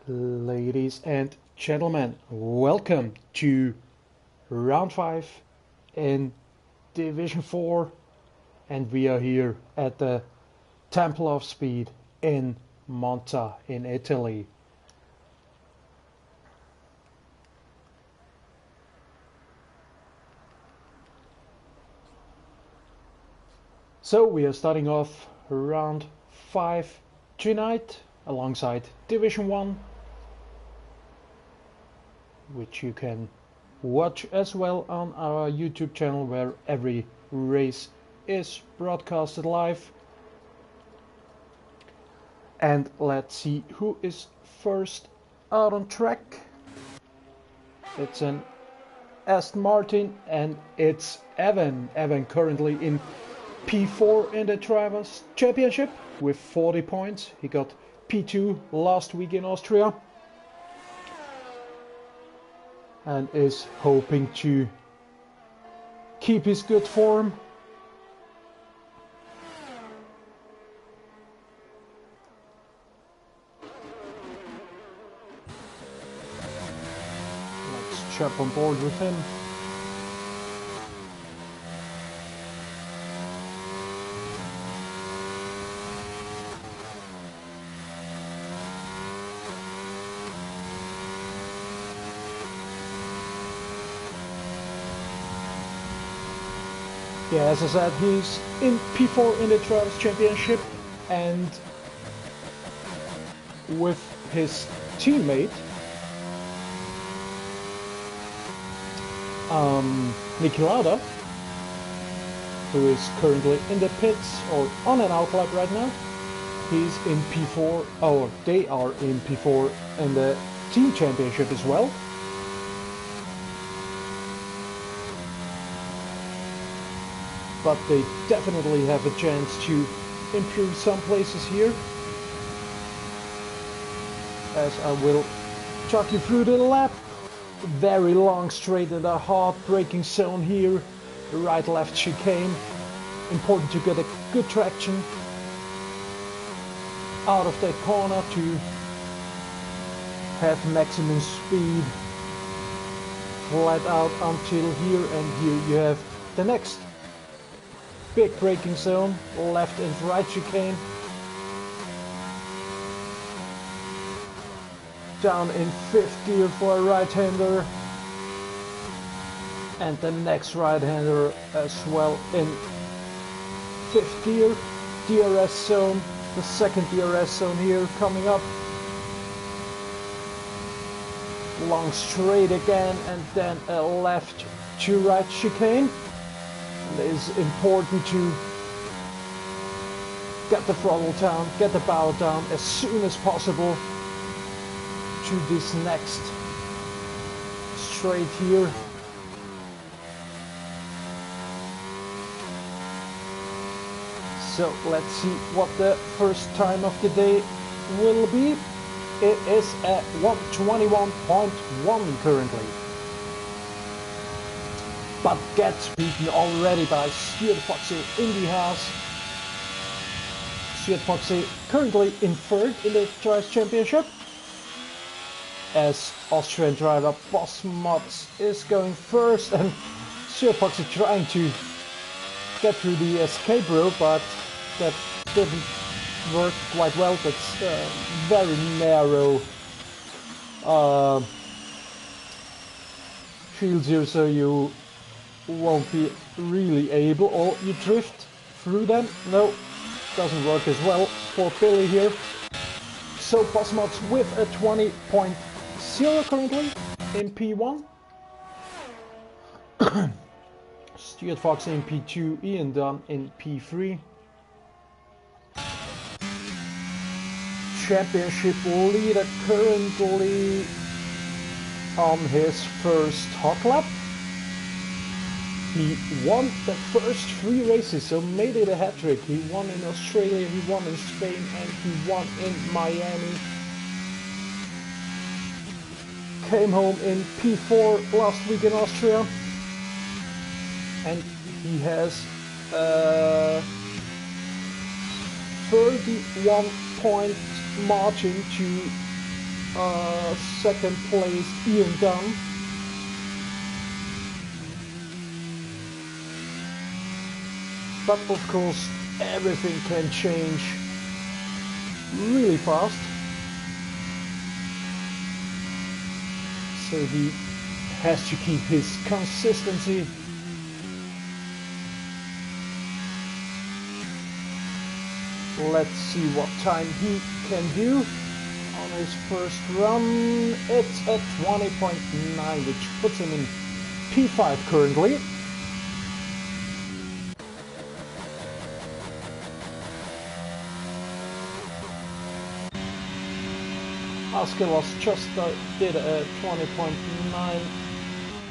Ladies and gentlemen, welcome to round 5 in Division 4, and we are here at the Temple of Speed in Monza in Italy. So we are starting off round 5 tonight alongside Division 1, which you can watch as well on our YouTube channel, where every race is broadcasted live. And let's see who is first out on track. It's an Aston Martin and it's Evan. Evan currently in P4 in the Drivers' Championship with 40 points. He got P2 last week in Austria and is hoping to keep his good form. Let's jump on board with him. Yeah, as I said, he's in P4 in the Drivers' Championship, and with his teammate Niki Lauda, who is currently in the pits or on an out lap right now. He's in P4, or they are in P4 in the Team Championship as well. But they definitely have a chance to improve some places here, as I will talk you through the lap. Very long straight in the hard braking zone here, right left chicane. Important to get a good traction out of that corner to have maximum speed flat out until here, and here you have the next big braking zone, left and right chicane. Down in 5th gear for a right-hander, and the next right-hander as well in 5th gear. DRS zone, the second DRS zone here coming up. Long straight again, and then a left to right chicane. It is important to get the throttle down, get the power down as soon as possible to this next straight here. So let's see what the first time of the day will be. It is at 1:21.1 currently, but gets beaten already by Stuart Foxy in the house. Stuart Foxy currently in 3rd in the Drivers' Championship, as Austrian driver Boss Mods is going first, and Stuart Foxy trying to get through the escape rope, but that didn't work quite well. That's very narrow fields here, so you won't be really able, or you drift through them. No, doesn't work as well for Billy here. So Bossmods with a 20.0 currently in P1. Stuart Fox in P2, Ian Dunn in P3. Championship leader currently on his first hot lap. He won the first 3 races, so made it a hat-trick. He won in Australia, he won in Spain, and he won in Miami. Came home in P4 last week in Austria, and he has 31 point margin to second place Ian Dunn. But of course, everything can change really fast. So he has to keep his consistency. Let's see what time he can do on his first run. It's at 20.9, which puts him in P5 currently. Askelos just did a 20.9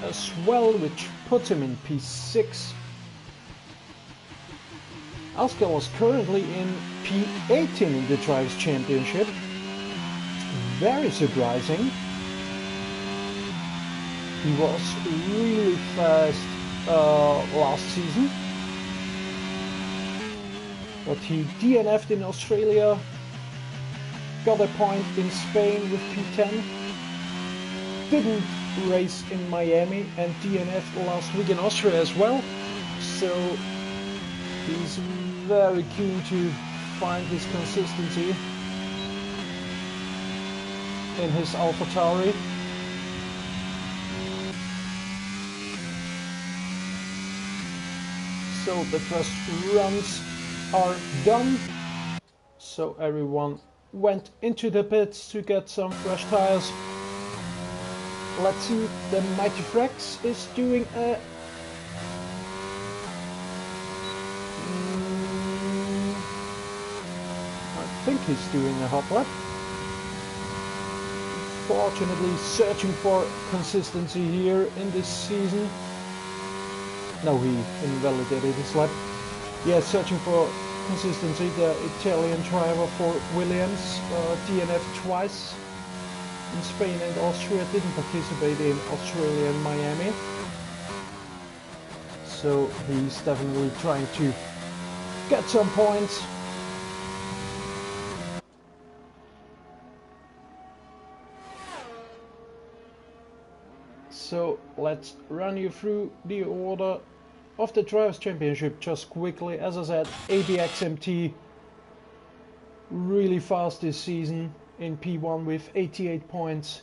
as well, which puts him in P6. Askelos currently in P18 in the Drivers' Championship. Very surprising. He was really fast last season, but he DNF'd in Australia, got a point in Spain with P10, didn't race in Miami, and DNF'd last week in Austria as well. So he's very keen to find his consistency in his AlphaTauri. So the first runs are done. So everyone went into the pits to get some fresh tires. Let's see, the Mighty Frex is doing a I think he's doing a hot lap. Fortunately, searching for consistency here in this season. No, he invalidated his lap. Yeah, searching for consistency. The Italian driver for Williams DNF twice in Spain and Austria, didn't participate in Australia and Miami. So he's definitely trying to get some points. So let's run you through the order of the Drivers' Championship just quickly. As I said, ABXMT really fast this season in P1 with 88 points.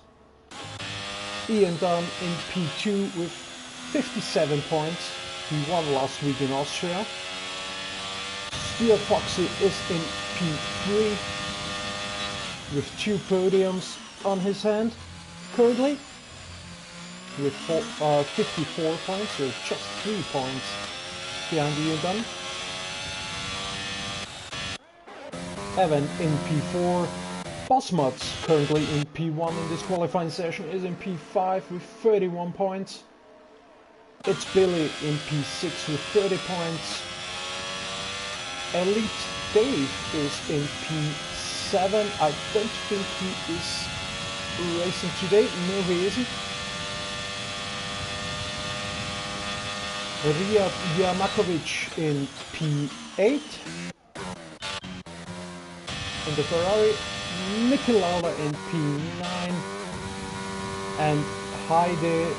Ian Dunn in P2 with 57 points. He won last week in Austria. Steel Foxy is in P3 with 2 podiums on his hand currently, with 54 points, so just 3 points behind Ian Dunn. Evan in P4. Bossmods currently in P1 in this qualifying session is in P5 with 31 points. It's Billy in P6 with 30 points. Elite Dave is in P7. I don't think he is racing today. No, he isn't. Riyad Yamakovic in P8. In the Ferrari, Niki Lauda in P9. And Heide,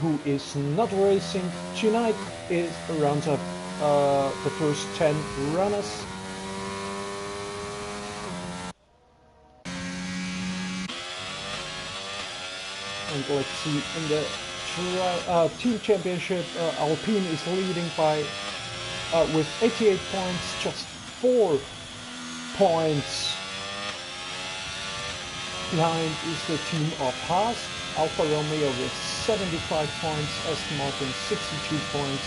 who is not racing tonight, rounds up the first 10 runners. And let's see, in the team championship, Alpine is leading by with 88 points, just 4 points behind is the team of Haas. Alfa Romeo with 75 points, Aston Martin 62 points,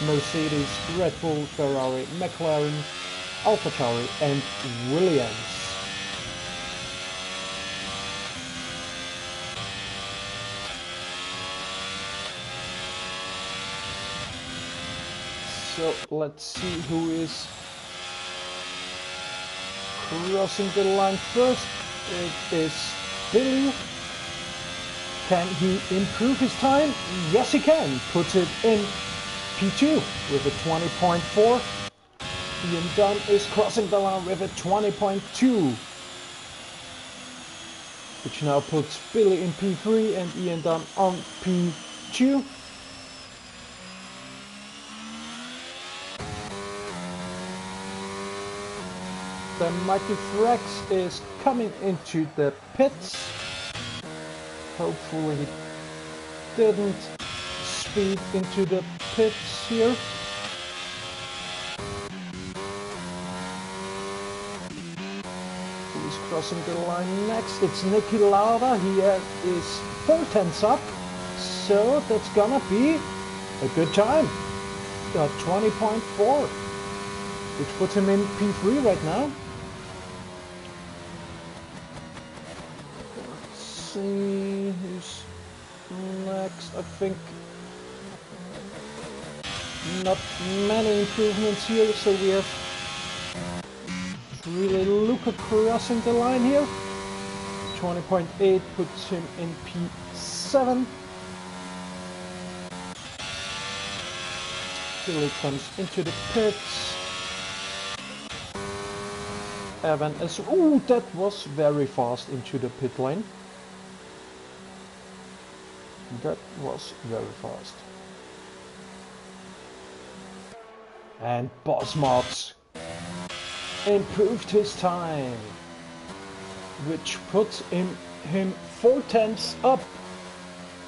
Mercedes, Red Bull, Ferrari, McLaren, AlphaTauri and Williams. So let's see who is crossing the line first. It is Billy. Can he improve his time? Yes, he can. Puts it in P2 with a 20.4. Ian Dunn is crossing the line with a 20.2. which now puts Billy in P3 and Ian Dunn on P2. The Mighty Frex is coming into the pits. Hopefully he didn't speed into the pits here. Who is crossing the line next? It's Nicky Lauda. He is 4 tenths up, so that's gonna be a good time. 20.4, which puts him in P3 right now. Let's see who's next. I think not many improvements here, so we have really Luca crossing the line here. 20.8 puts him in P7. Billy comes into the pits. Evan is... Ooh, that was very fast into the pit lane. That was very fast. And Boss Mods improved his time, which puts him 4 tenths up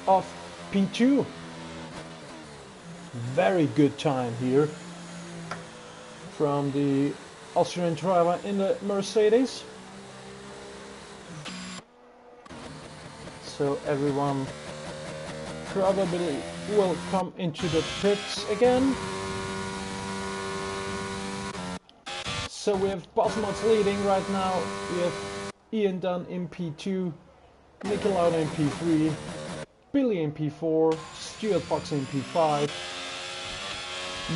of P2. Very good time here from the Austrian driver in the Mercedes. So everyone probably will come into the pits again. So we have Bosmods leading right now. We have Ian Dunn in P2, Nicky Lauda in P3, Billy in P4, Stuart Fox in P5,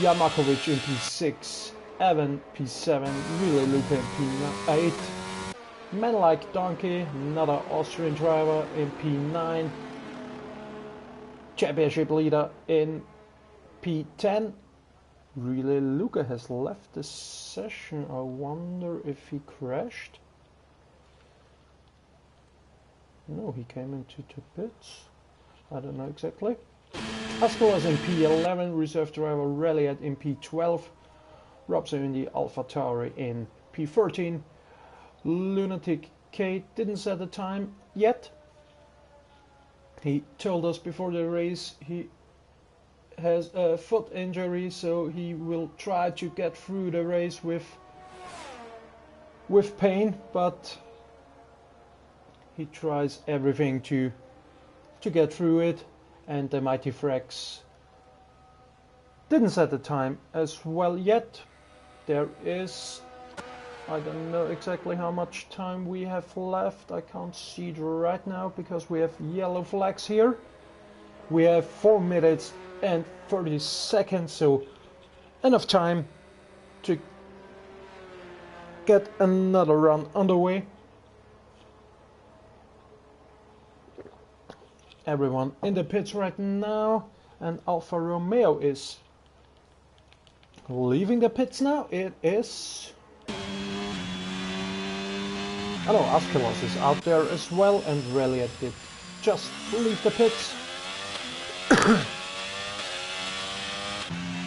Yamakovic in P6, Evan P7, Really Luca in P8, Man Like Donkey, another Austrian driver in P9, Championship leader in P10. Really Luca has left the session. I wonder if he crashed. No, he came into the pits. I don't know exactly. Askelas in P11, reserve driver Ralliat in P12, Robson in the Alpha Tauri in P13, Lunatic K didn't set the time yet. He told us before the race he has a foot injury, so he will try to get through the race with pain, but he tries everything to get through it. And the Mighty Frex didn't set the time as well yet. There is, I don't know exactly how much time we have left. I can't see it right now because we have yellow flags here. We have 4 minutes and 30 seconds, so enough time to get another run underway. Everyone in the pits right now, and Alfa Romeo is leaving the pits now. It is... I know Askelas is out there as well, and Ralliat did just leave the pits.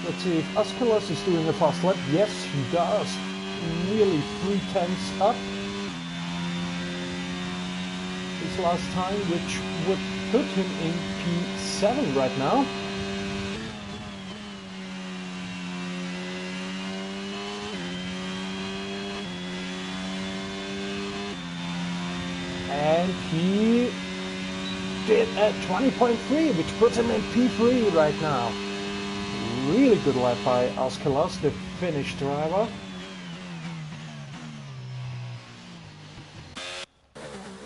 Let's see if Askelas is doing a fast lap. Yes, he does. Nearly 3 tenths up his last time, which would put him in P7 right now. And he did a 20.3, which puts him in P3 right now. Really good lap by Askelas, the Finnish driver.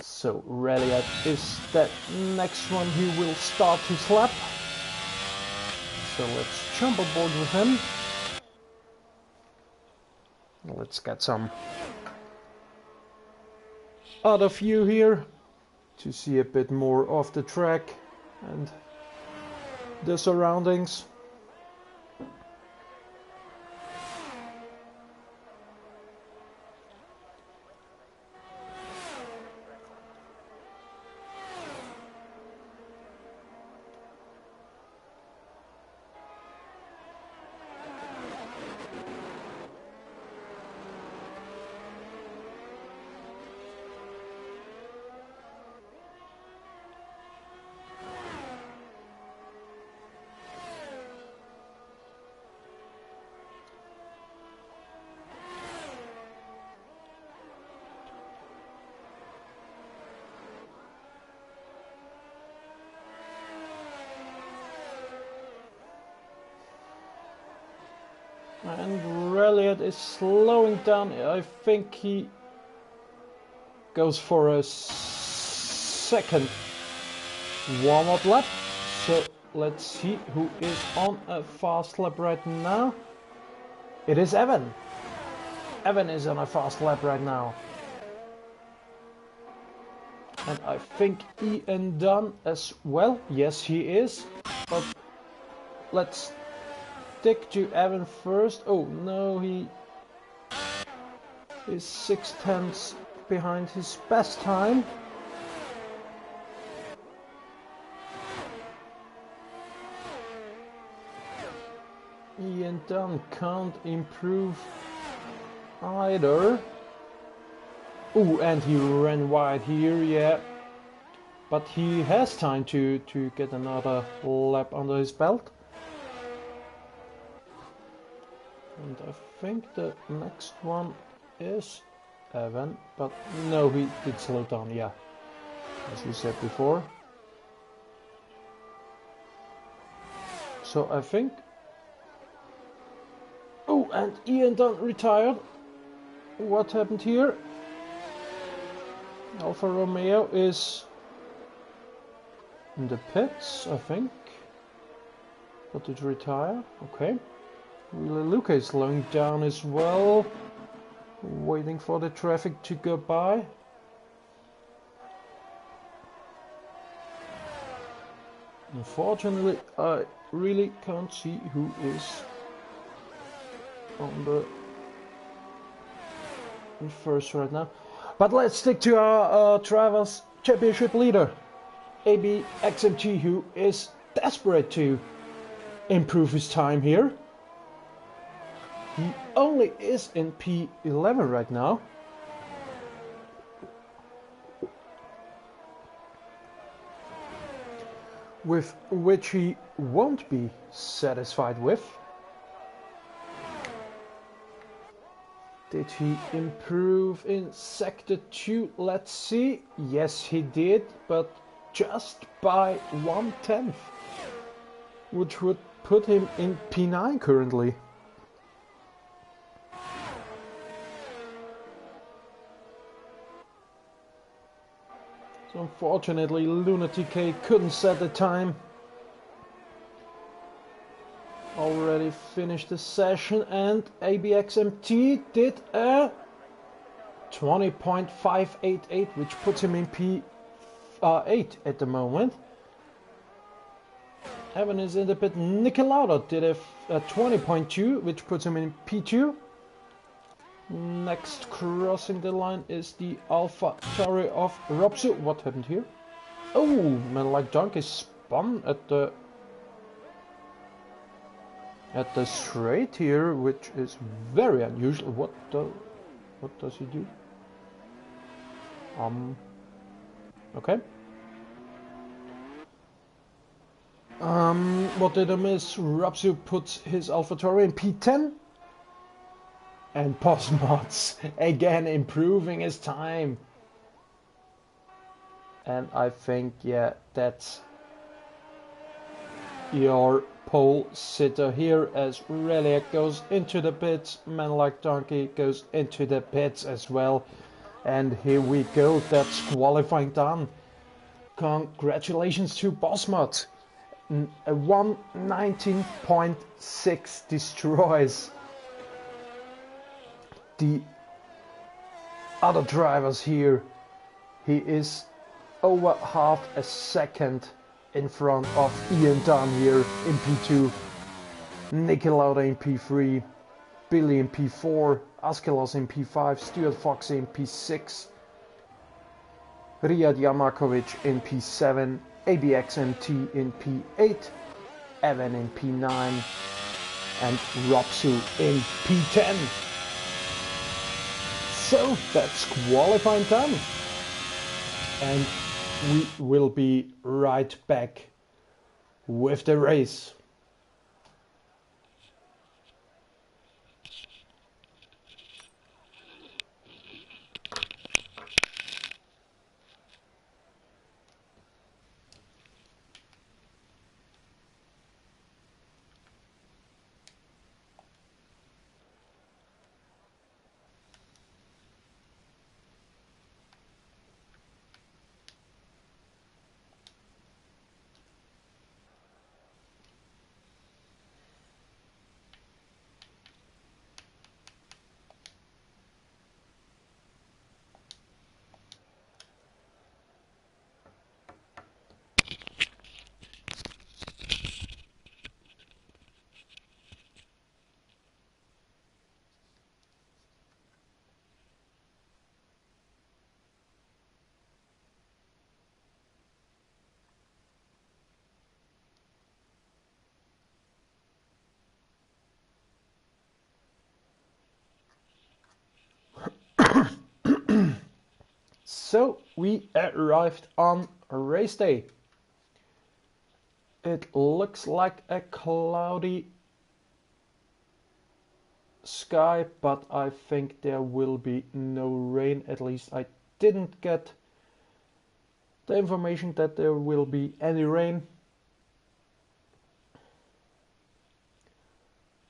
So Ralliat is that next one who will start his lap. So let's jump aboard with him. Let's get some other view here to see a bit more of the track and the surroundings. And Reliot is slowing down. I think he goes for a second warm-up lap. So let's see who is on a fast lap right now. It is Evan. Evan is on a fast lap right now. And I think Ian Dunn as well. Yes, he is. But let's stick to Evan first. Oh no, he is 6/10 behind his best time. Ian Dunn can't improve either. Oh, and he ran wide here, yeah. But he has time to get another lap under his belt. And I think the next one is Evan, but no, he did slow down, yeah, as we said before. So I think... Oh, and Ian Dunn retired. What happened here? Alfa Romeo is in the pits, I think. But did retire? Okay. Luca is slowing down as well, waiting for the traffic to go by. Unfortunately, I really can't see who is on the first right now. But let's stick to our Drivers' Championship leader, AB XMG, who is desperate to improve his time here. He only is in P11 right now. With which he won't be satisfied with. Did he improve in Sector 2? Let's see. Yes, he did, but just by 1/10, which would put him in P9 currently. So unfortunately, Lunatic K couldn't set the time. Already finished the session, and ABXMT did a 20.588, which puts him in P8 at the moment. Evan is in the pit. Niki Lauda did a 20.2, which puts him in P2. Next crossing the line is the Alpha Tauri of Robsu. What happened here? Oh, man, like Donkey spun at the straight here, which is very unusual. What does he do? Okay. What did I miss? Rapsu puts his AlphaTauri in P10. And Postmods again improving his time. And I think, yeah, that's your pole sitter here, as Relic goes into the pits, Man Like Donkey goes into the pits as well. And here we go, that's qualifying done. Congratulations to Bossmod. A 119.6 destroys the other drivers here. He is over half a second in front of Ian Dunn here in P2, Niki Lauda in P3, Billy in P4, Askelos in P5, Stuart Fox in P6, Riyad Yamakovic in P7, ABXMT in P8, Evan in P9, and Robsu in P10. So that's qualifying time. And we will be right back with the race. So we arrived on race day. It looks like a cloudy sky, but I think there will be no rain. At least I didn't get the information that there will be any rain.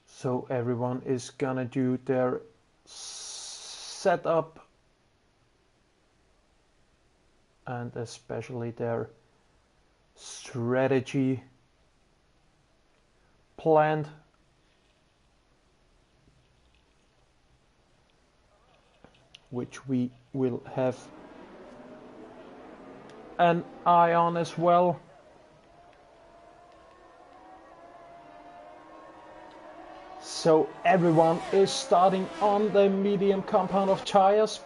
So everyone is gonna do their setup and especially their strategy planned. Which we will have an eye on as well. So everyone is starting on the medium compound of tires,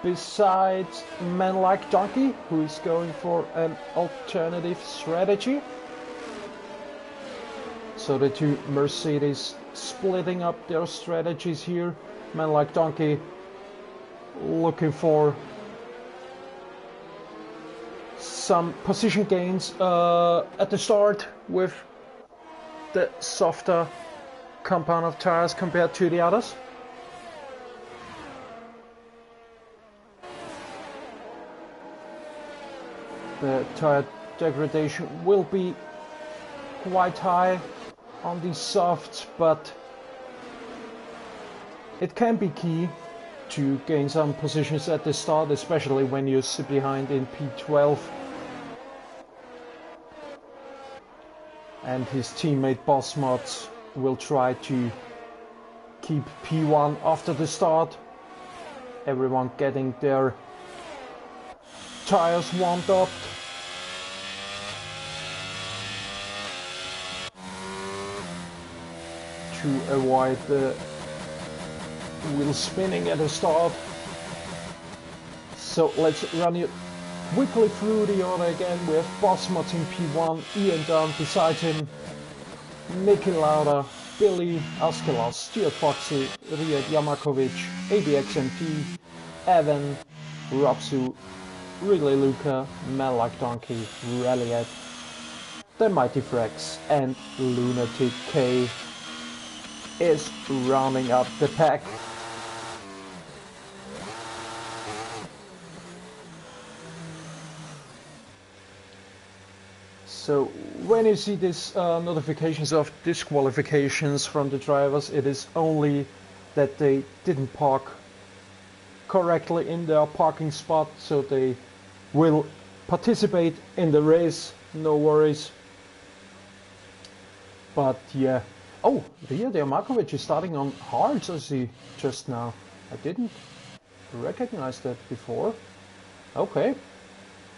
besides men like Donkey, who is going for an alternative strategy. So the two Mercedes splitting up their strategies here. Men like Donkey looking for some position gains at the start with the softer compound of tires compared to the others. The tire degradation will be quite high on these softs, but it can be key to gain some positions at the start, especially when you sit behind in P12. And his teammate Boss Mods will try to keep P1 after the start. Everyone getting their tires warmed up. To avoid the wheel spinning at the start. So let's run it quickly through the order again. We have Boss Mods in P1, Ian Dunn beside him, Niki Lauda, Billy, Askelas, Stuart Foxy, Riyad Yamakovic, ABXMT, Evan, Robsu, Relay Luca, Man Like Donkey, Ralliet, the Mighty Frex, and Lunatic K is rounding up the pack. So when you see these notifications of disqualifications from the drivers, it is only that they didn't park correctly in their parking spot, so they will participate in the race, no worries. But yeah. Oh, Riyad Yamakovic is starting on hards, I see just now. I didn't recognize that before. Okay.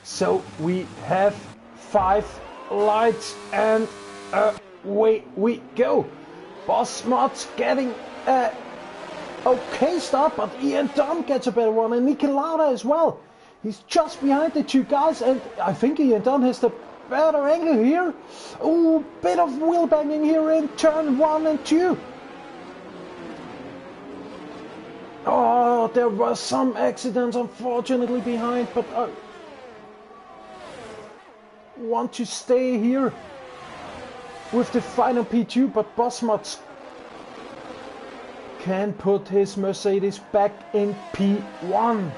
So we have 5 lights and away we go. Boss Mods getting a okay start, but Ian Dunn gets a better one, and Niki Lauda as well. He's just behind the two guys, and I think Ian Dunn has the better angle here. Oh, bit of wheel banging here in turn 1 and 2. Oh, there were some accidents unfortunately behind, but I want to stay here with the final P2, but Boss Mods can put his Mercedes back in P1.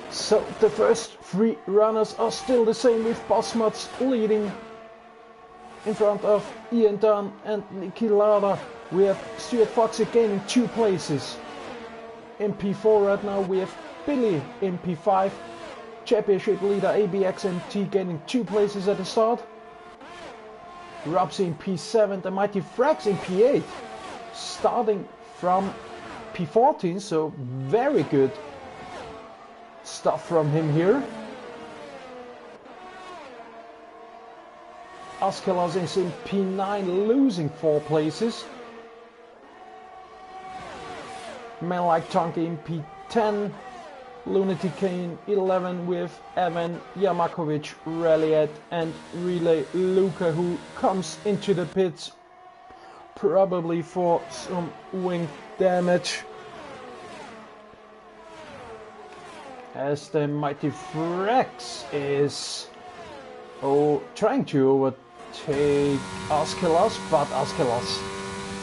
So the first 3 runners are still the same, with Boss Mods leading in front of Ian Dunn and Niki Lauda. We have Stuart Fox gaining 2 places. In P4 right now we have Billy in P5. Championship leader ABXMT gaining 2 places at the start. Robsy in P7, the Mighty Frax in P8. Starting from P14, so very good stuff from him here. Askelas is in P9, losing 4 places. Man Like Donkey in P10. Lunatic Kane 11 with Evan Yamakovic, Ralliet and Relay Luca, who comes into the pits probably for some wing damage. As the Mighty Frax is trying to overtake Askelas, but Askelas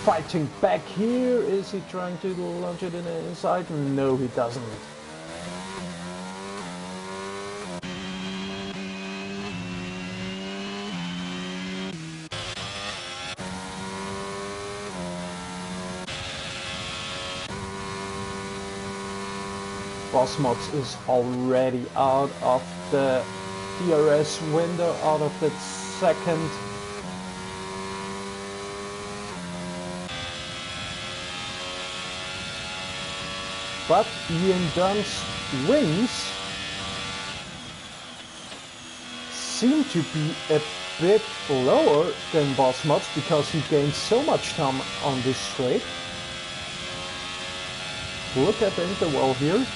fighting back here. Is he trying to launch it in the inside? No, he doesn't. Bossmods is already out of the DRS window, out of that second. But Ian Dunn's wings seem to be a bit lower than Bossmods because he gained so much time on this straight. Look at the interval here.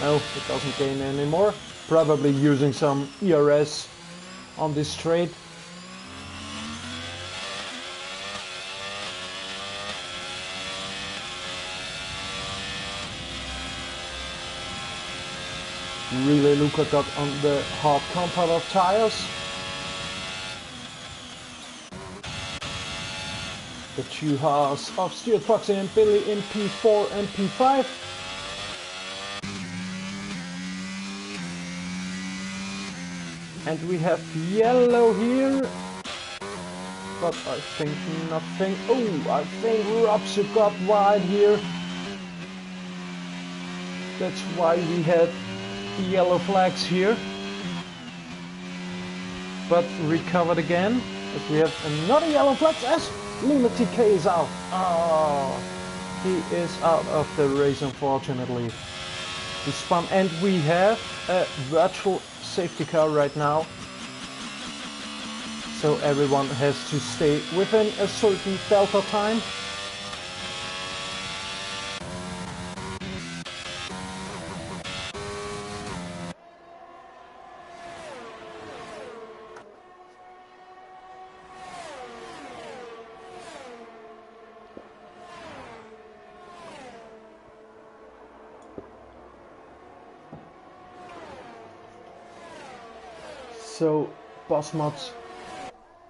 No, it doesn't gain anymore. Probably using some ERS on this straight. Relay Luca got on the hard compound of tires. The two halves of Stuart Foxy and Billy in P4 and P5. And we have yellow here, but I think nothing. Oh, I think Robson got wide here. That's why we had yellow flags here. But recovered again, as we have another yellow flag as Lunatic K is out. Oh, he is out of the race, unfortunately. He spun, and we have a virtual safety car right now, so everyone has to stay within a certain delta time. So Bossmods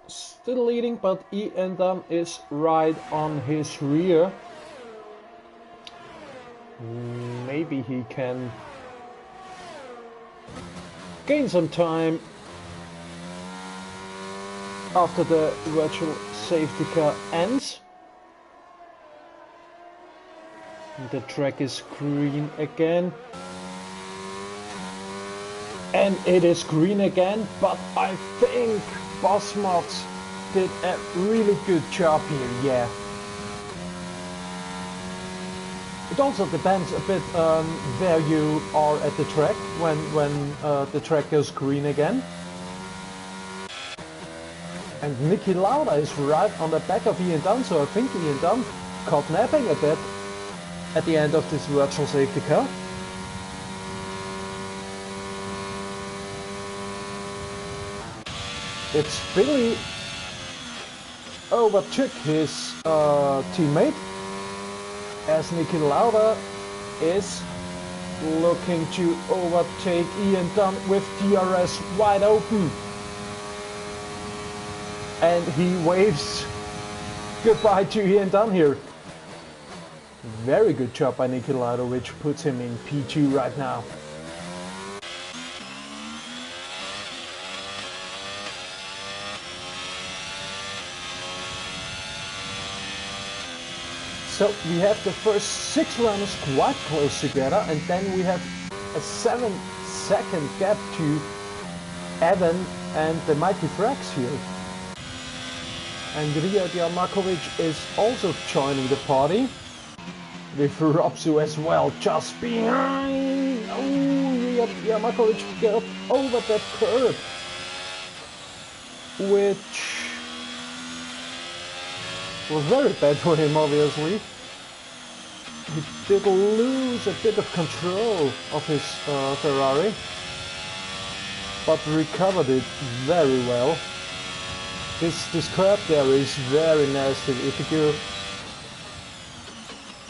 still leading, but Ian Dunn is right on his rear. Maybe he can gain some time after the virtual safety car ends. The track is green again. And it is green again, but I think Bossmods did a really good job here, yeah. It also depends a bit on where you are at the track when the track goes green again. And Niki Lauda is right on the back of Ian Dunn, so I think Ian Dunn caught napping a bit at the end of this virtual safety car. It's Billy overtook his teammate as Niki Lauda is looking to overtake Ian Dunn with DRS wide open. And he waves goodbye to Ian Dunn here. Very good job by Niki Lauda, which puts him in P2 right now. So we have the first 6 runners quite close together, and then we have a 7-second gap to Evan and the Mighty Frax here. And Ria Diamakovic is also joining the party, with Robsu as well, just behind. Oh, Ria Diamakovic got over that curb, which was very bad for him, obviously. He did lose a bit of control of his Ferrari, but recovered it very well. This curb there is very nasty. If you go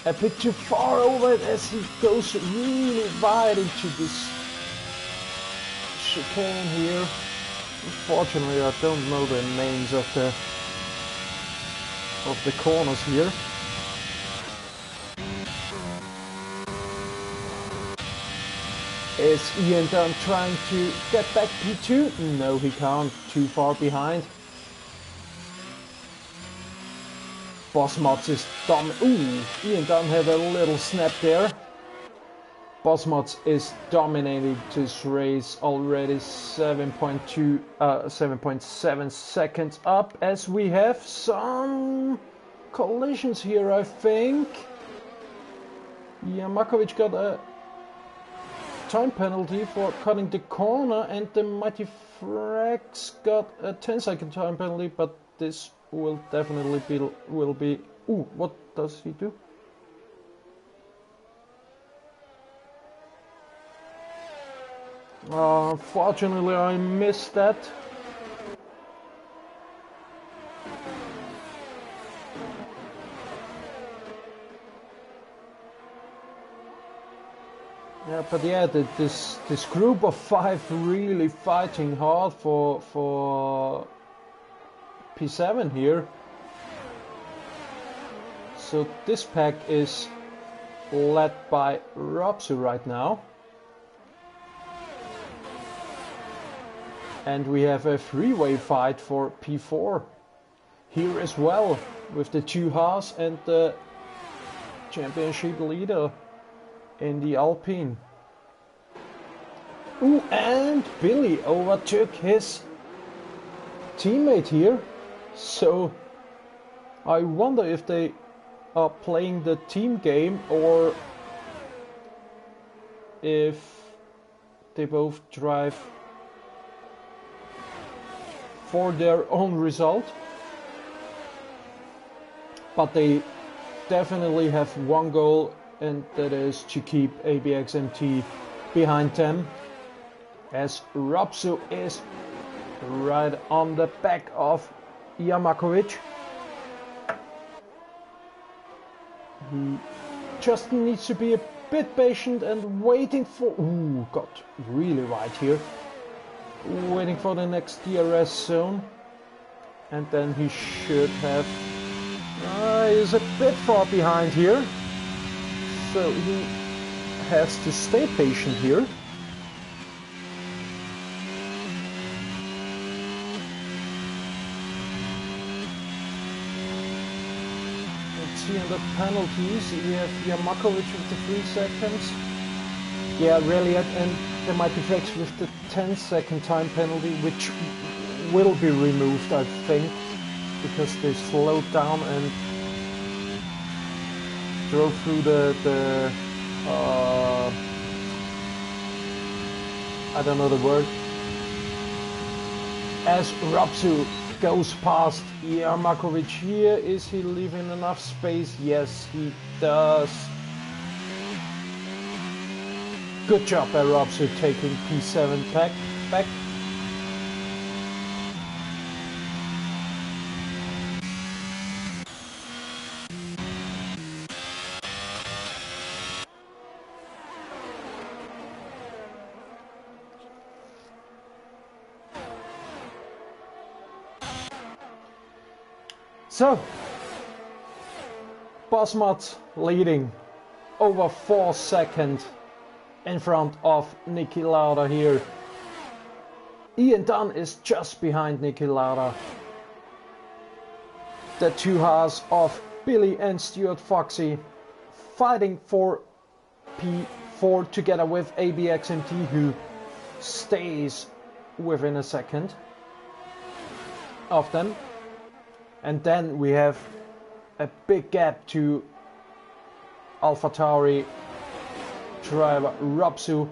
a bit too far over it as he goes really wide into this chicane here. Unfortunately, I don't know the names of the corners here. Is Ian Dunn trying to get back P2? No, he can't. Too far behind. Boss Mods is Ooh, Ian Dunn had a little snap there. Boss Mods is dominating this race already. 7.7 seconds up, as we have some collisions here, I think. Makovic got a time penalty for cutting the corner, and the Mighty Frags got a 10-second time penalty, but this will definitely be ooh, what does he do? Fortunately I missed that. Yeah, but yeah, this group of 5 really fighting hard for P7 here. So this pack is led by Robsu right now. And we have a 3-way fight for P4 here as well, with the 2 Haas and the championship leader in the Alpine. Ooh, and Billy overtook his teammate here. So I wonder if they are playing the team game or if they both drive for their own result. But they definitely have one goal, and that is to keep ABXMT behind them, as Robsu is right on the back of Makovic. He just needs to be a bit patient and waiting for... Ooh, got really wide here. Waiting for the next DRS zone. And then he should have... he's a bit far behind here. So he has to stay patient here. See on the penalties, we have Makovic with the 3 seconds. Yeah, really, and there might be Vex with the 10-second time penalty, which will be removed, I think, because they slowed down and drove through the I don't know the word. As Robsu goes past Makovic here, is he leaving enough space? Yes, he does. Good job by Robsu taking P7 back. So, Bosmat leading over 4 seconds in front of Niki Lauda here. Ian Dunn is just behind Niki Lauda. The 2 Haas of Billy and Stuart Foxy fighting for P4 together with ABXMT, who stays within a second of them. And then we have a big gap to AlphaTauri driver Robsu.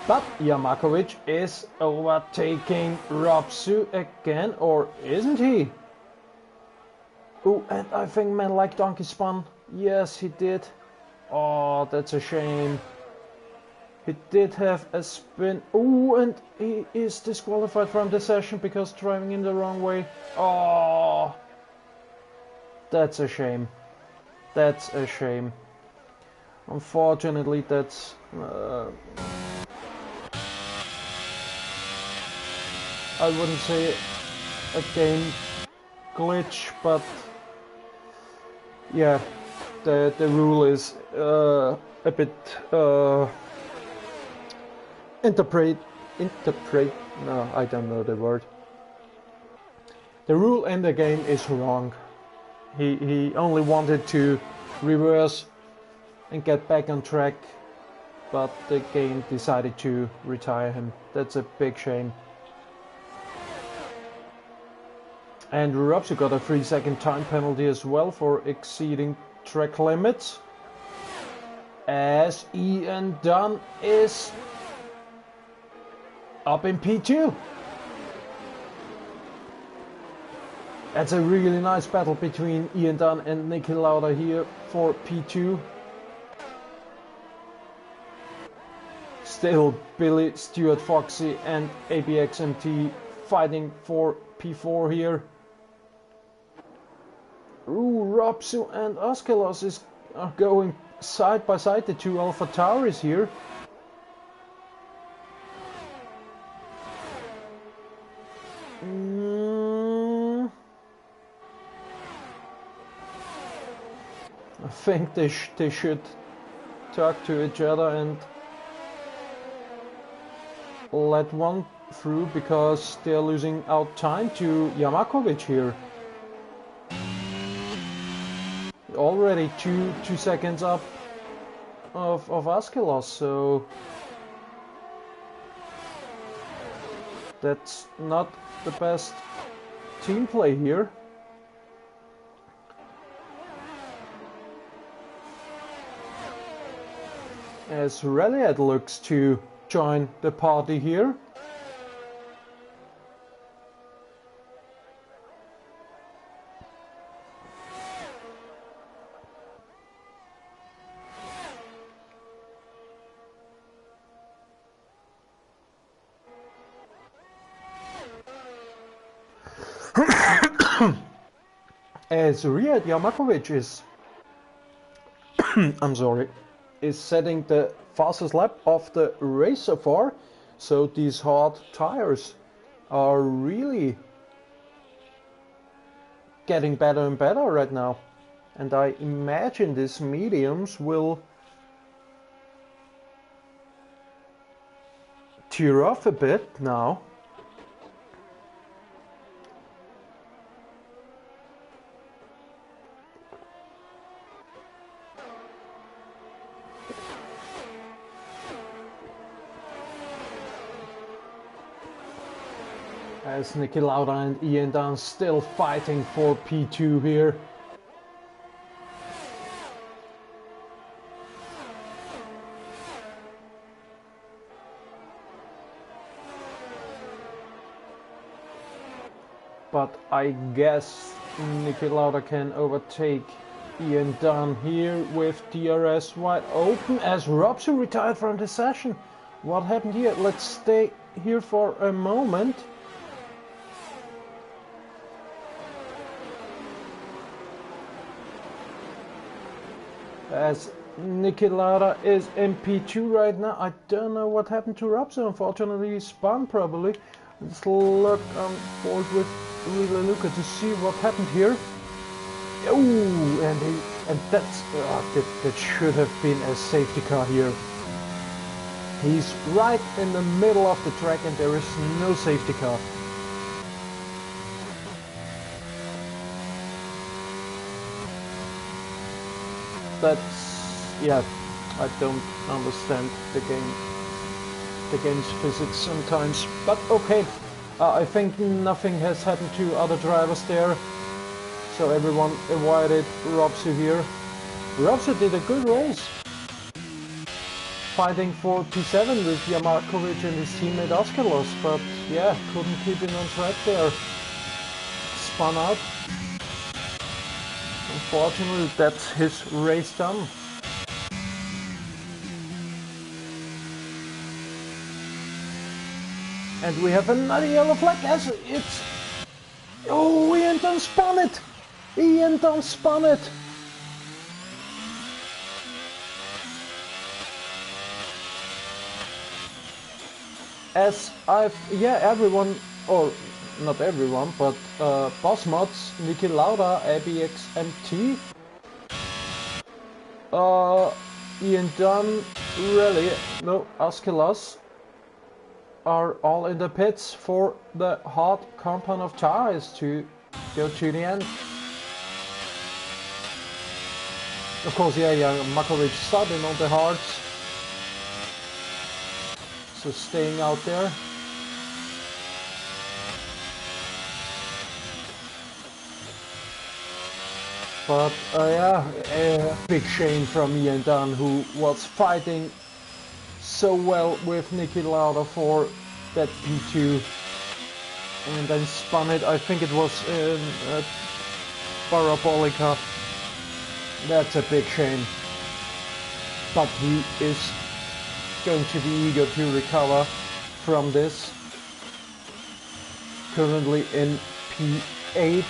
But Yamakovic is overtaking Robsu again, or isn't he? Oh, and I think man like Donkey spun. Yes, he did. Oh, that's a shame. He did have a spin. Oh, and he is disqualified from the session because driving in the wrong way. Oh, that's a shame. That's a shame. Unfortunately, that's... I wouldn't say a game glitch, but yeah, the rule is a bit interpret. No, I don't know the word. The rule in the game is wrong. He only wanted to reverse and get back on track, but the game decided to retire him. That's a big shame. And Robsu got a 3-second time penalty as well for exceeding track limits, as Ian Dunn is up in P2. That's a really nice battle between Ian Dunn and Niki Lauda here for P2. Still Billy, Stuart Foxy and ABXMT fighting for P4 here. Ooh, Robsu and Askelos are going side by side, the two Alpha Tauris here. I think they should talk to each other and let one through, because they're losing out time to Yamakovic here. Already two seconds up of Askelos, so that's not the best team play here. As Reliad looks to join the party here. As Riyad Yamakovic is I'm sorry, is setting the fastest lap of the race so far, so these hard tires are really getting better and better right now, and I imagine these mediums will tear off a bit now. As Niki Lauda and Ian Dunn still fighting for P2 here. But I guess Niki Lauda can overtake Ian Dunn here with DRS wide open, as Robson retired from the session. What happened here? Let's stay here for a moment. As Niki Lauda is in P2 right now. I don't know what happened to Robson. Unfortunately, he spun probably. Let's look on board with Really Luca to see what happened here. Oh, and that's that should have been a safety car here. He's right in the middle of the track, and there is no safety car. That's, yeah, I don't understand the game's physics sometimes, but okay. I think nothing has happened to other drivers there, so everyone avoided Robsu here. Robsu did a good race, fighting for P7 with Yamakovic and his teammate Askalos, but yeah, couldn't keep him on track there. Spun out. Unfortunately, that's his race done. And we have another yellow flag as it's... Oh, Ian done spun it! Ian done spun it! As I've... Yeah, everyone... Or not everyone, but Boss Mods, Niki Lauda, ABXMT, Ian Dunn, really, no, Askalos, are all in the pits for the hard compound of tires to go to the end. Of course, yeah, Makovic starting on the hards, so staying out there. But yeah, a big shame from Ian Dunn, who was fighting so well with Niki Lauda for that P2 and then spun it. I think it was in Parabolica. That's a big shame, but he is going to be eager to recover from this. Currently in P8,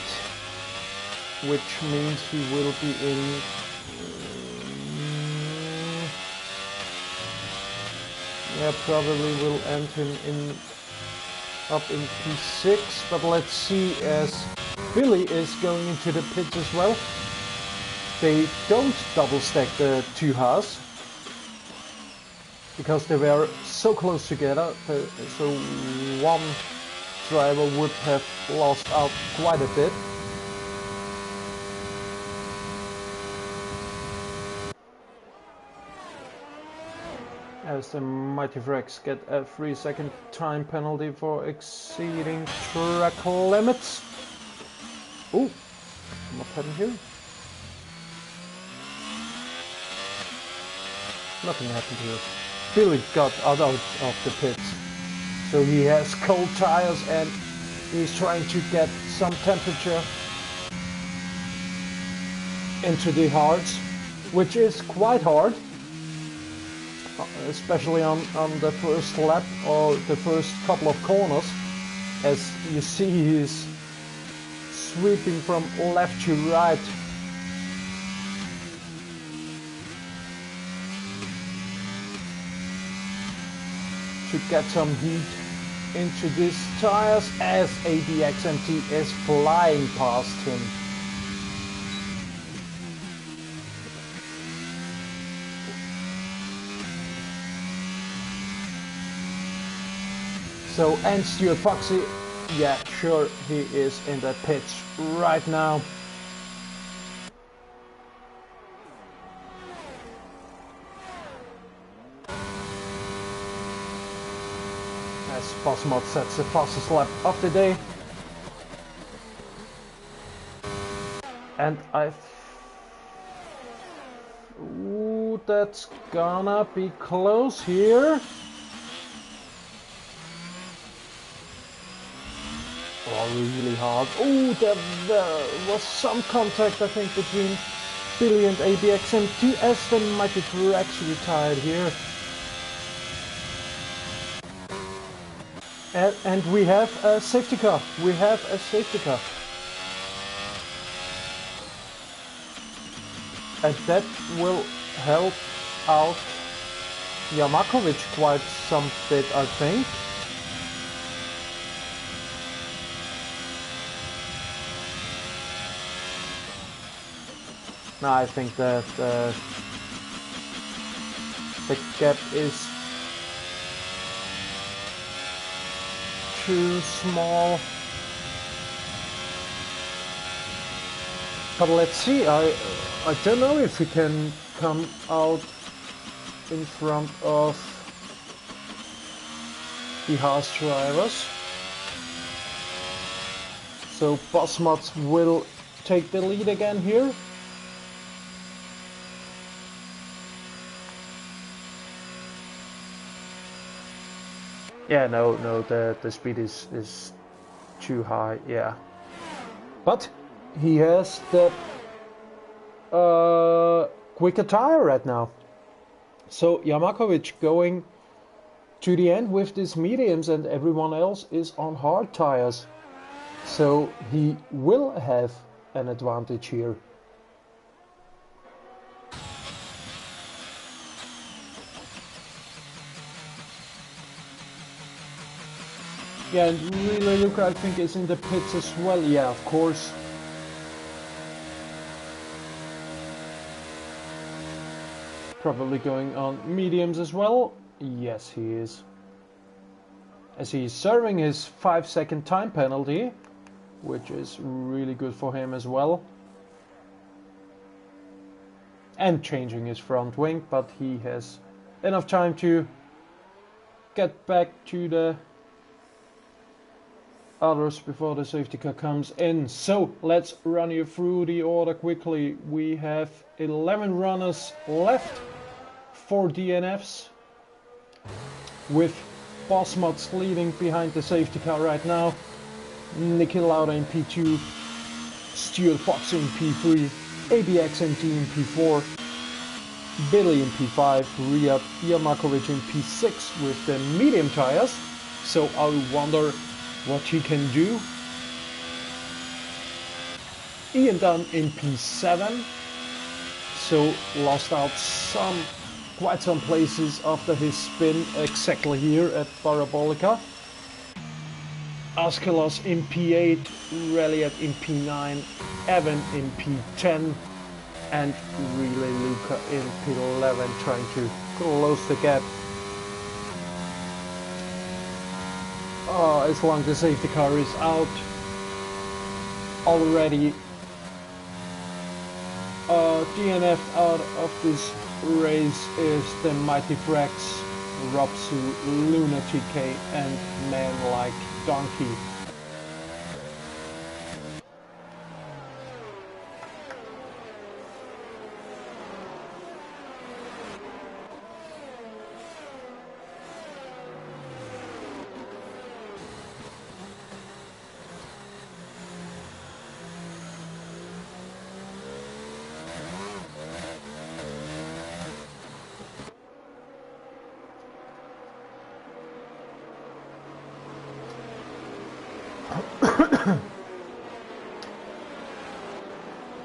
which means he will be in yeah, probably will end him in up in P6, but let's see, as Billy is going into the pits as well. They don't double stack the two Haas because they were so close together, so one driver would have lost out quite a bit. As the Mighty Vrex get a 3-second time penalty for exceeding track limits. Oh, what happened here? Nothing happened here. Billy got out of the pits, so he has cold tires and he's trying to get some temperature into the hards, which is quite hard. Especially on the first lap or the first couple of corners. As you see, he's sweeping from left to right. To get some heat into these tires as ABXMT is flying past him. So, and Stuart Foxy, yeah, sure, he is in the pits right now. As Bossmod sets the fastest lap of the day. And ooh, that's gonna be close here. Oh, really hard. Oh, there was some contact, I think, between Billy and ABXMT as the Mighty Vrex retired here. And we have a safety car. We have a safety car. And that will help out Yamakovic quite some bit, I think. No, I think that the gap is too small. But let's see. I don't know if we can come out in front of the Haas drivers. So Bossmods will take the lead again here. Yeah, no, the speed is too high. Yeah, but he has the quicker tire right now. So Jamakovic going to the end with these mediums, and everyone else is on hard tires. So he will have an advantage here. Yeah, and really Luca, I think, is in the pits as well. Yeah, of course. Probably going on mediums as well. Yes, he is. As he's serving his 5-second time penalty, which is really good for him as well. And changing his front wing, but he has enough time to get back to the others before the safety car comes in. So let's run you through the order quickly. We have 11 runners left, 4 DNFs, with Bosmots leading behind the safety car right now. Niki Lauda in P2, Stuart Fox in P3, ABXMT in P4, Billy in P5, Riyad Yamakovic in P6 with the medium tires. So I wonder what he can do. Ian Dunn in P7, so lost out quite some places after his spin exactly here at Parabolica. Askelos in P8, Reliat in P9, Evan in P10, and Relay Luca in P11, trying to close the gap. As long as the safety car is out already, DNF out of this race is the Mighty Frax, Robsu, Luna TK, and Man Like Donkey.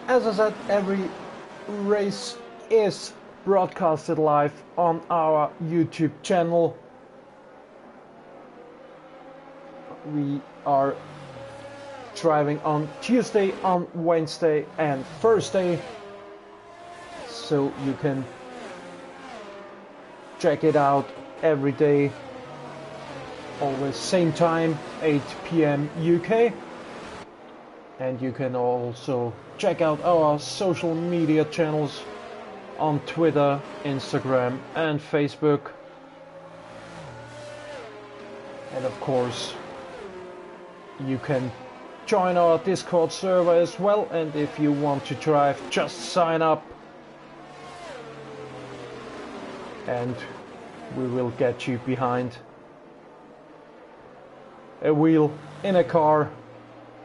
As I said, every race is broadcasted live on our YouTube channel. We are driving on Tuesday, on Wednesday and Thursday, so you can check it out every day, always same time, 8 p.m. UK. And you can also check out our social media channels on Twitter, Instagram and Facebook. And of course, you can join our Discord server as well, and if you want to drive, just sign up and we will get you behind a wheel in a car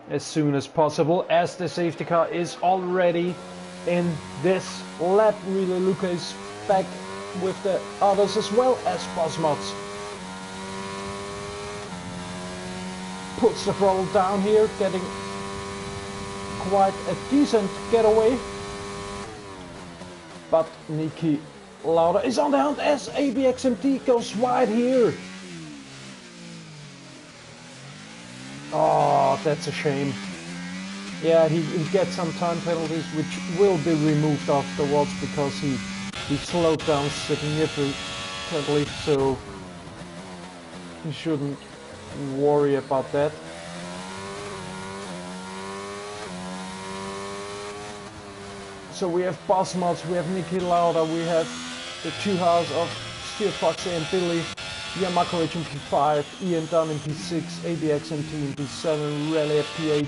as soon as possible, as the safety car is already in this lap. Really Luca is back with the others as well as Bosmots. Puts the throttle down here, getting quite a decent getaway. But Niki Lauda is on the hunt as ABXMT goes wide here. Oh, that's a shame. Yeah, he gets some time penalties which will be removed afterwards because he slowed down significantly, so he shouldn't worry about that. So we have Bosmots, we have Niki Lauda, we have the two halves of Stuart Fox and Billy, Yamakovic in P5, Ian Dunn in P6, ABXMT in P7, Relay at P8,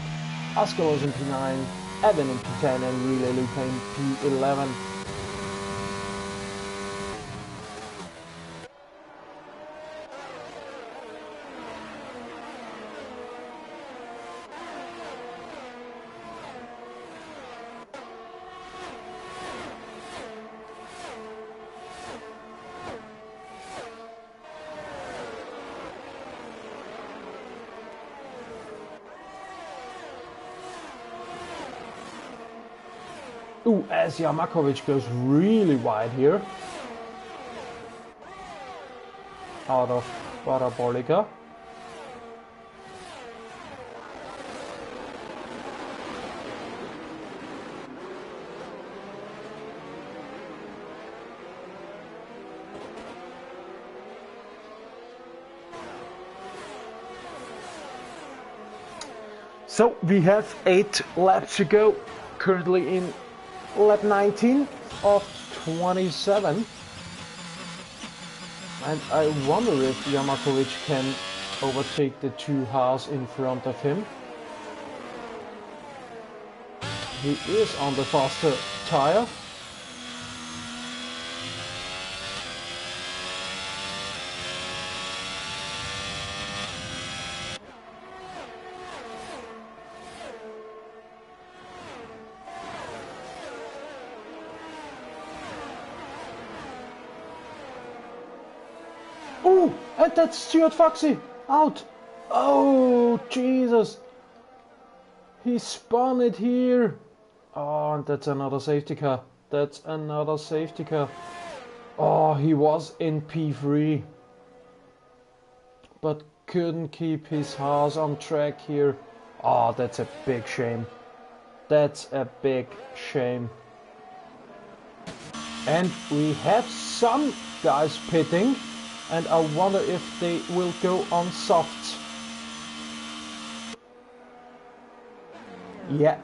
Askelos in P9, Evan in P10 and Relay Luca in P11. Ooh, as Yamakovic goes really wide here. Out of Parabolica. So we have 8 laps to go, currently in lap 19 of 27. And I wonder if Yamakovic can overtake the 2 Haas in front of him. He is on the faster tire. Oh, and that's Stuart Foxy out. Oh, Jesus. He spun it here. Oh, and that's another safety car. That's another safety car. Oh, he was in P3. But couldn't keep his horse on track here. Oh, that's a big shame. That's a big shame. And we have some guys pitting. And I wonder if they will go on softs. Yeah,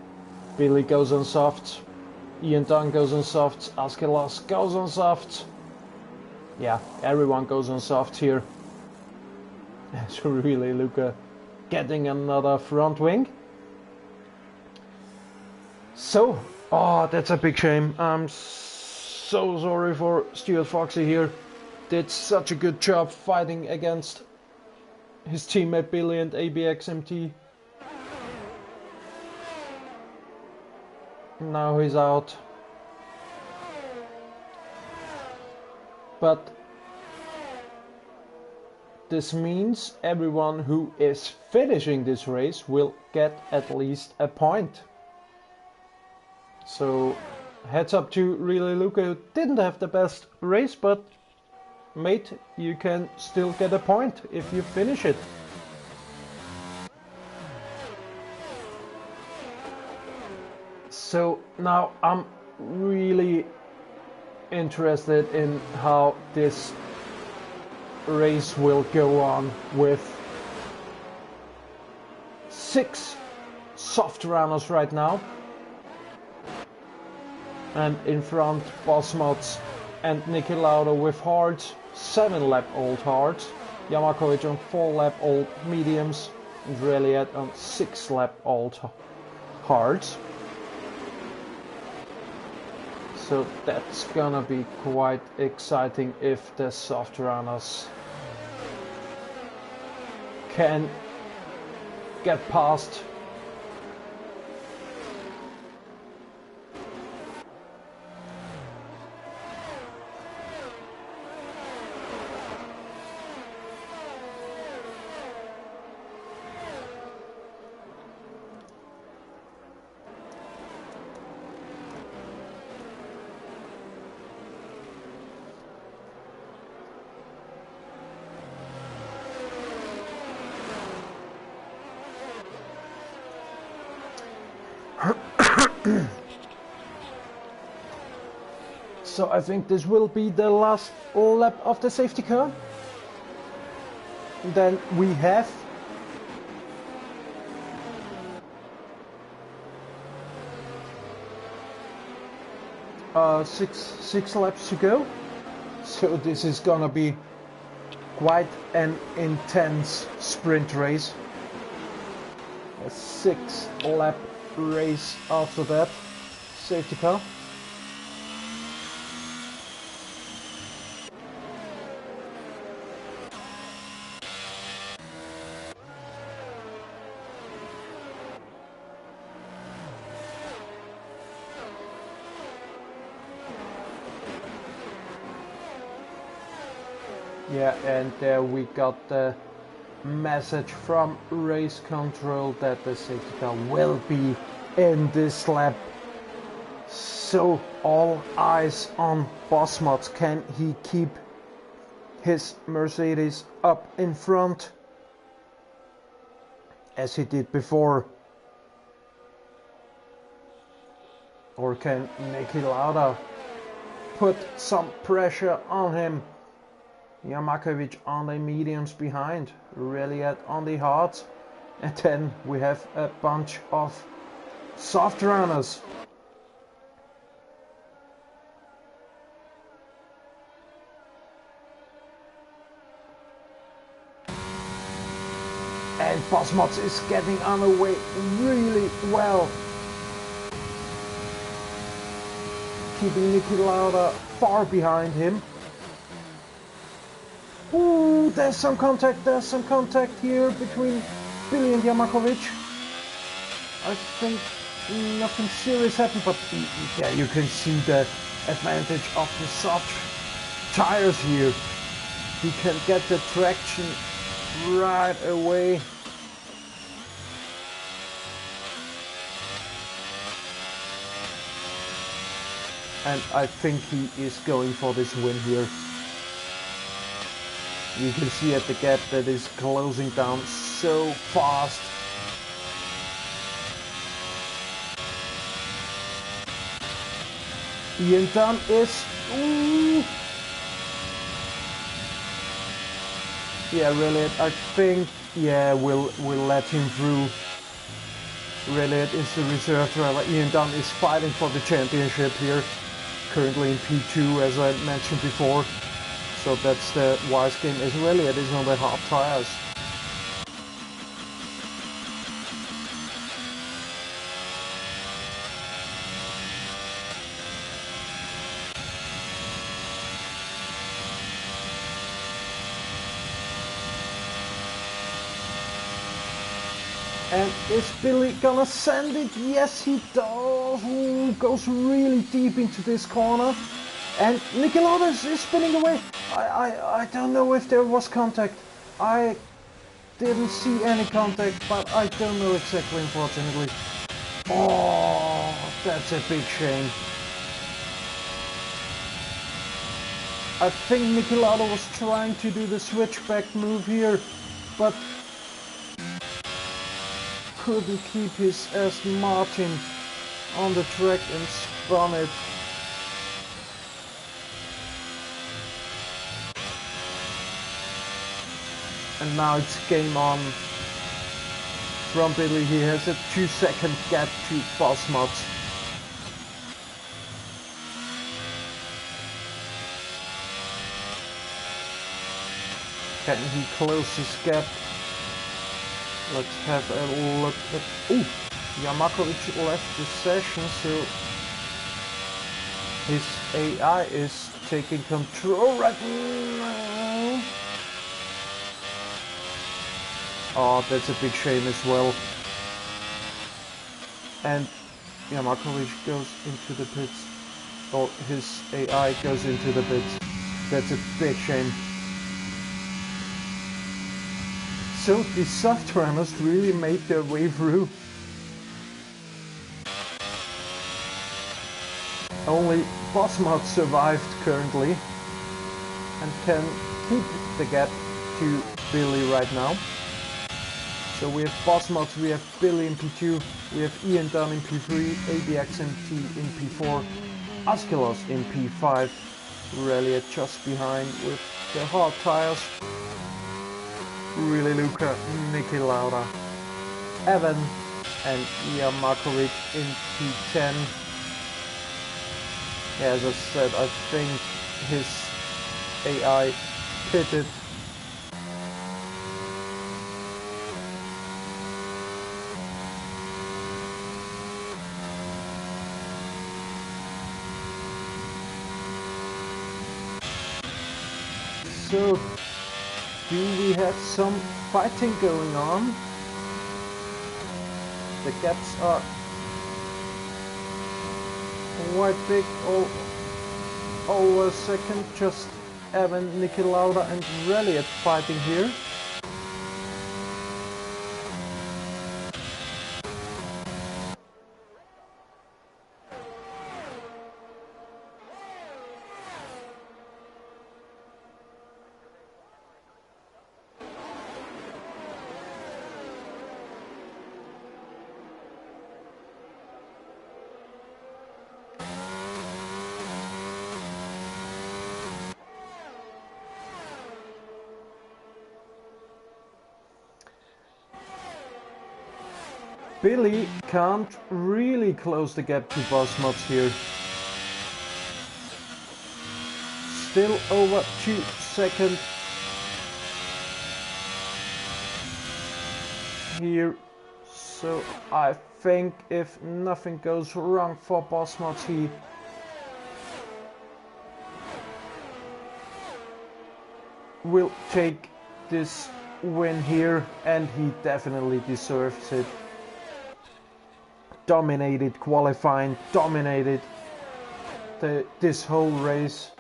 Billy goes on softs. Ian Dunn goes on softs. Askelas goes on softs. Yeah, everyone goes on softs here. So really Luca getting another front wing. So, oh, that's a big shame. I'm so sorry for Stuart Foxy here. Did such a good job fighting against his teammate Billy and ABXMT. Now he's out. But this means everyone who is finishing this race will get at least a point. So heads up to Relay Luca, who didn't have the best race, but mate, you can still get a point if you finish it. So now I'm really interested in how this race will go on with 6 soft runners right now. And in front, Bosmots and Niki Lauda with hards, 7-lap-old hards. Yamakovic on 4-lap-old mediums, and Reliet on 6-lap-old hards. So that's gonna be quite exciting if the soft runners can get past. So I think this will be the last lap of the safety car. Then we have six laps to go. So this is gonna be quite an intense sprint race. A 6-lap race after that safety car. Yeah, and there we got the message from race control that the safety car will be in this lap. So all eyes on Bosmot. Can he keep his Mercedes up in front as he did before? Or can Niki Lauda put some pressure on him? Jamakovic on the mediums behind, Ralliet on the hards, and then we have a bunch of soft runners. And Bosmot is getting on the way really well, keeping Niki Lauda far behind him. Ooh, there's some contact here between Billy and Jamakovic. I think nothing serious happened, but yeah, you can see the advantage of the soft tires here. He can get the traction right away. And I think he is going for this win here. You can see at the gap that is closing down so fast. Ian Dunn is... Ooh. Yeah, really, I think, yeah, we'll let him through. Really, it is the reserve driver. Ian Dunn is fighting for the championship here, currently in P2, as I mentioned before. So that's the wise game, as really it is on the hard tires. And is Billy gonna send it? Yes, he does. Ooh, goes really deep into this corner. And Niki Lauda is spinning away. I don't know if there was contact. I didn't see any contact, but I don't know exactly, unfortunately. Oh, that's a big shame. I think Niki Lauda was trying to do the switchback move here, but couldn't keep his Aston Martin on the track and spun it. And now it's game on from Billy. He has a 2-second gap to Bosmot. Can he close his gap? Let's have a look at... Ooh! Jamakovic left the session, so his AI is taking control right now. Oh, that's a big shame as well. And Jamakovic goes into the pits, or his AI goes into the pits. That's a big shame. So the soft runners really made their way through. Only Bosmot survived currently and can keep the gap to Billy right now. So we have Bosmot, we have Billy in P2, we have Ian Dunn in P3, ABXMT in P4, Askelos in P5, Ralliet just behind with the hard tires, Really Luca, Niki Lauda, Evan and Jamakovic in P10. Yeah, as I said, I think his AI pitted. So, do we have some fighting going on? The gaps are quite big, over a second. Just Evan, Niki Lauda and Ralliet fighting here. Billy can't really close the gap to Bosmods here. Still over 2 seconds here. So I think if nothing goes wrong for Bosmods, he will take this win here, and he definitely deserves it. Dominated qualifying, dominated this whole race.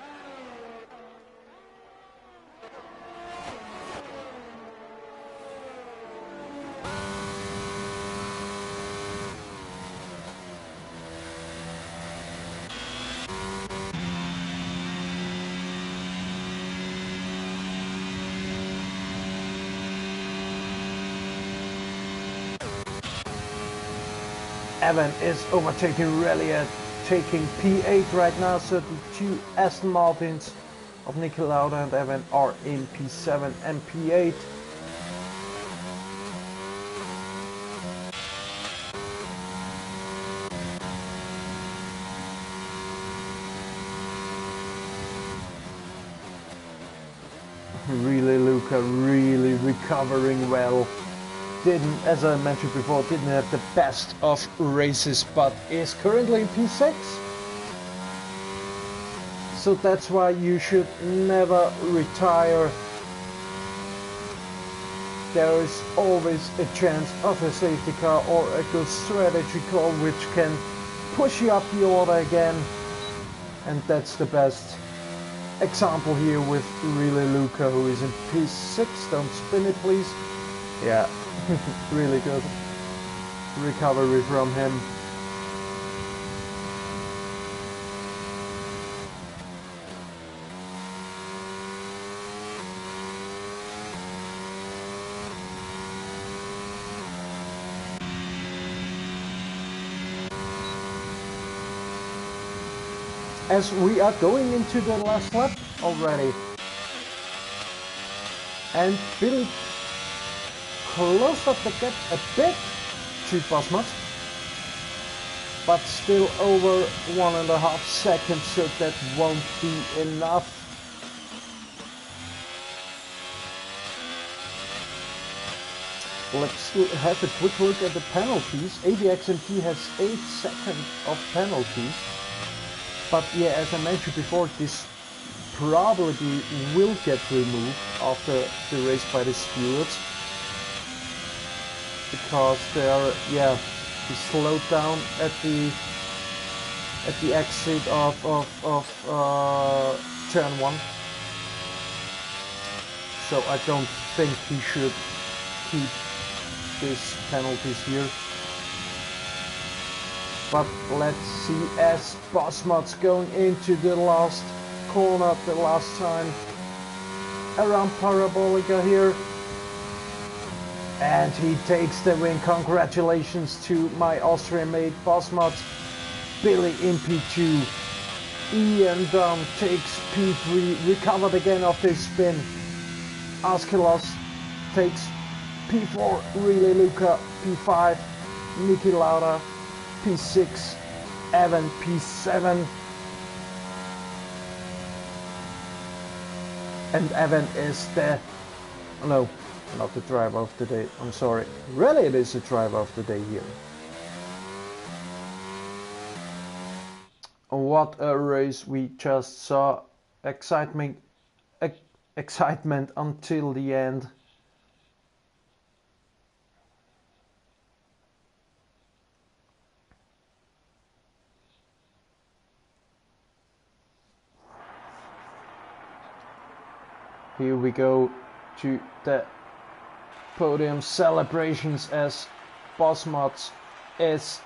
Evan is overtaking Relia, taking P8 right now, so the two Aston Martins of Niki Lauda and Evan are in P7 and P8. Really Luca, really recovering well. Didn't, as I mentioned before, didn't have the best of races, but is currently in P6. So that's why you should never retire. There is always a chance of a safety car or a good strategy call which can push you up the order again. And that's the best example here with really Luca, who is in P6. Don't spin it, please. Yeah. Really good recovery from him. As we are going into the last lap already, and Billy closed up the gap a bit to Bosmod, but still over 1.5 seconds, so that won't be enough. Let's have a quick look at the penalties. ADXMT has 8 seconds of penalties, but yeah, as I mentioned before, this probably will get removed after the race by the stewards, because they are, yeah, he slowed down at the exit of turn 1. So I don't think he should keep these penalties here. But let's see, as Bosmod's going into the last corner, the last time around Parabolica here. And he takes the win. Congratulations to my Austrian mate Bosmod. Billy in P2. Ian Dunn takes P3, recovered again off this spin. Askelos takes P4, really Luca P5, Niki Lauda P6, Evan P7. And Evan is the, no, not the driver of the day, I'm sorry. Really it is the driver of the day here. What a race we just saw. Excitement until the end. Here we go to the podium celebrations as Bosmod is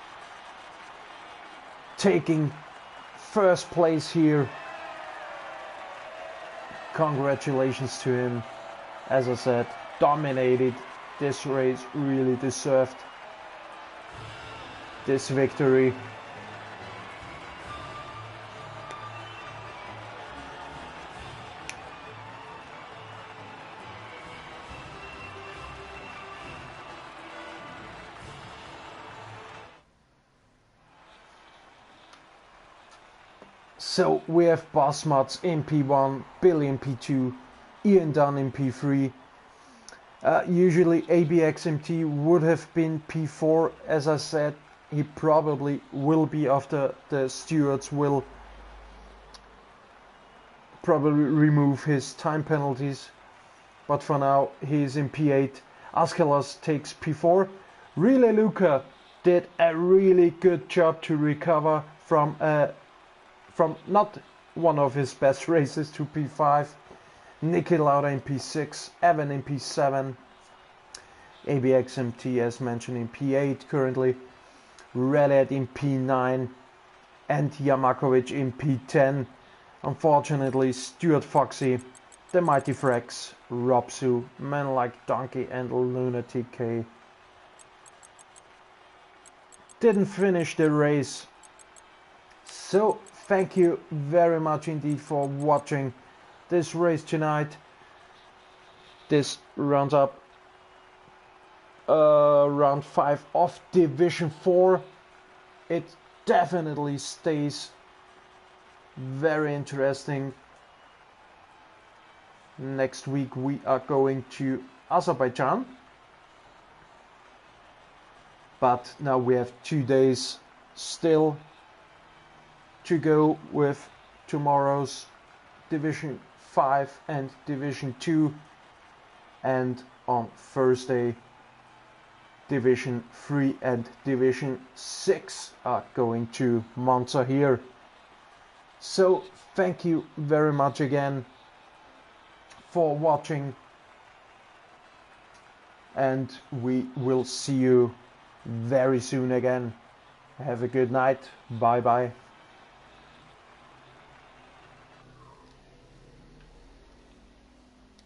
taking first place here. Congratulations to him. As I said, dominated this race, really deserved this victory. So we have Boss Mods in P1, Billy in P2, Ian Dunn in P3. Usually ABXMT would have been P4. As I said, he probably will be after the stewards will probably remove his time penalties. But for now, he's in P8. Askelas takes P4. Relay Luca did a really good job to recover from not one of his best races to P5. Niki Lauda in P6, Evan in P7, ABXMT as mentioned in P8 currently, Redet in P9 and Yamakovic in P10. Unfortunately, Stuart Foxy, the Mighty Frex, Robsu, Men Like Donkey and Lunatic K didn't finish the race. So thank you very much indeed for watching this race tonight. This rounds up round 5 of Division 4. It definitely stays very interesting. Next week we are going to Azerbaijan. But now we have 2 days still to go with tomorrow's Division 5 and Division 2, and on Thursday Division 3 and Division 6 are going to Monza here. So thank you very much again for watching, and we will see you very soon again. Have a good night. Bye bye.